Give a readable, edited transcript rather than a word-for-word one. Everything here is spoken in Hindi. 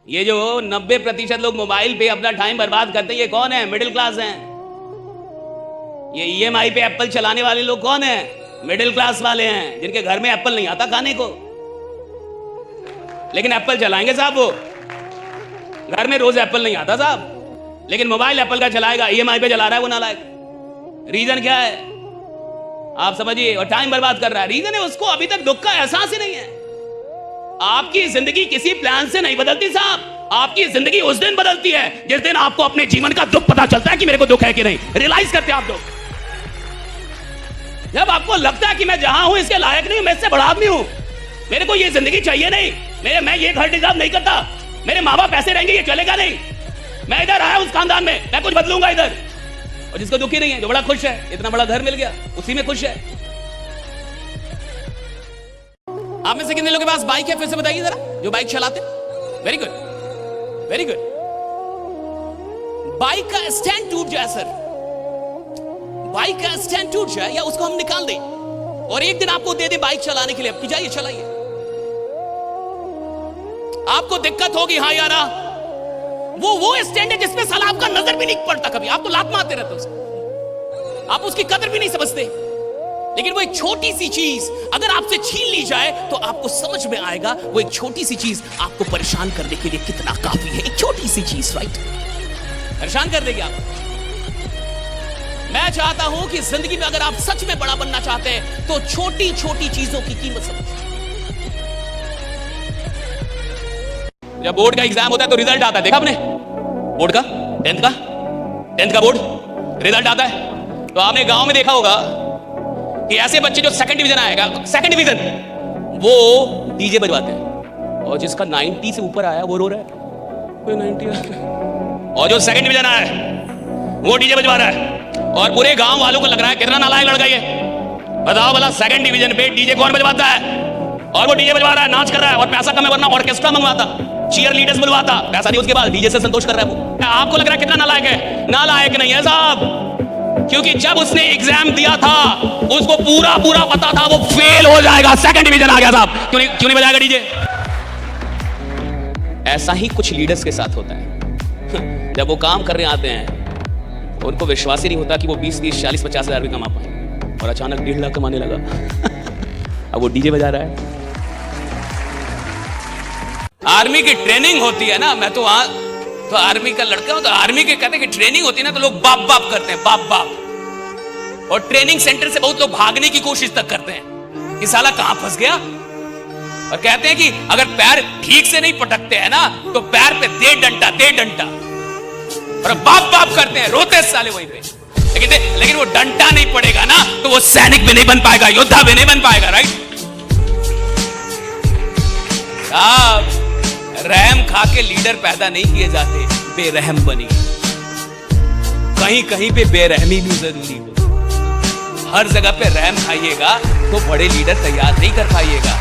ये जो 90% लोग मोबाइल पे अपना टाइम बर्बाद करते हैं, ये कौन है? मिडिल क्लास हैं। ये ईएमआई पे एप्पल चलाने वाले लोग कौन है? मिडिल क्लास वाले हैं, जिनके घर में एप्पल नहीं आता खाने को, लेकिन एप्पल चलाएंगे साहब। वो घर में रोज एप्पल नहीं आता साहब, लेकिन मोबाइल एप्पल का चलाएगा, ईएमआई पे चला रहा है वो नालायक। रीजन क्या है आप समझिए, और टाइम बर्बाद कर रहा है। रीजन है उसको अभी तक दुख का एहसास ही नहीं है। आपकी जिंदगी किसी प्लान से नहीं बदलती साहब, आपकी जिंदगी उस दिन बदलती है जिस दिन आपको अपने जीवन का दुख पता चलता है कि मेरे को दुख है कि नहीं। रियलाइज करते हैं आप लोग, जब आपको लगता है कि मैं जहां हूं इसके लायक नहीं हूं, मैं इससे बड़ा आदमी हूं, मेरे को ये जिंदगी चाहिए नहीं, मैं ये घर डिजर्व नहीं करता, मेरे माँ बाप ऐसे रहेंगे ये चलेगा नहीं, मैं इधर आया उस खानदान में, मैं कुछ बदलूंगा इधर। और जिसको दुखी नहीं है, जो बड़ा खुश है, इतना बड़ा घर मिल गया, उसी में खुश है। आप में से कितने लोगों के पास बाइक है? फिर से बताइए जरा, जो बाइक चलाते। Very good, very good. Bike का स्टैंड टूट जाए सर, बाइक का स्टैंड टूट जाए या उसको हम निकाल दें और एक दिन आपको दे दे बाइक चलाने के लिए, अब जाइए चलाइए। आपको दिक्कत होगी, हाँ यारा, वो स्टैंड है जिसमें साला आपका नजर भी नहीं पड़ता कभी, आप तो लात मारते रहते हो, आप उसकी कदर भी नहीं समझते। लेकिन वो एक छोटी सी चीज अगर आपसे छीन ली जाए तो आपको समझ में आएगा वो एक छोटी सी चीज आपको परेशान करने के लिए कितना काफी है। एक छोटी सी चीज, राइट, परेशान कर देगी आप। मैं चाहता हूं कि जिंदगी में अगर आप सच में बड़ा बनना चाहते हैं तो छोटी छोटी चीजों की कीमत समझिए। जब बोर्ड का एग्जाम होता है तो रिजल्ट आता है, देखा आपने? बोर्ड का, टेंथ का बोर्ड रिजल्ट आता है तो आपने गांव में देखा होगा कि ऐसे बच्चे जो सेकंड डिवीजन आएगा, सेकंड डिवीजन, वो डीजे बजवाते हैं, और जिसका 90 से ऊपर आया वो रो रहा है, कोई 90 आया, और जो सेकंड डिवीजन आया है वो डीजे बजवा रहा है, और पूरे गांव वालों को लग रहा है कितना नालायक लड़का ये। बताओ भला, सेकंड डिवीजन पे डीजे कौन बजवाता है? और वो डीजे बजवा रहा है, नाच कर रहा है, और पैसा कम है, वरना ऑर्केस्ट्रा मंगवाता, चीयर लीडर्स बुलवाता, पैसा नहीं उसके बाद डीजे से संतोष कर रहा है वो। आपको लग रहा है कितना नालायक है? नालायक नहीं है साहब, क्योंकि जब उसने एग्जाम दिया था उसको पूरा पूरा पता था वो फेल हो जाएगा, सेकंड डिवीजन आ गया साहब। क्यों नहीं बजाएगा डीजे? ऐसा ही कुछ लीडर्स के साथ होता है। जब वो काम करने आते हैं उनको विश्वास ही नहीं होता कि वो 20, 30, 40, 50 हजार भी कमा पाए, और अचानक 1.5 लाख कमाने लगा। अब वो डीजे बजा रहा है। आर्मी की ट्रेनिंग होती है ना, मैं तो तो आर्मी का लड़का हूं, तो आर्मी के कहते हैं कि ट्रेनिंग होती है ना तो लोग बाप बाप करते हैं, बाप बाप, और ट्रेनिंग सेंटर से बहुत लोग भागने की कोशिश तक करते हैं कि साला कहां फंस गया, और कहते हैं कि अगर पैर ठीक से नहीं पटकते हैं ना तो पैर पे दे डंटा, और बाप बाप करते हैं, रोते साले वहीं पे। लेकिन वो डंटा नहीं पड़ेगा ना तो वो सैनिक भी नहीं बन पाएगा, योद्धा भी नहीं बन पाएगा, राइट साहब। रहम खा के लीडर पैदा नहीं किए जाते, बेरहम बनिए। कहीं कहीं पे बेरहमी भी जरूरी हो, हर जगह पे रहम खाइएगा तो बड़े लीडर तैयार नहीं कर पाइएगा।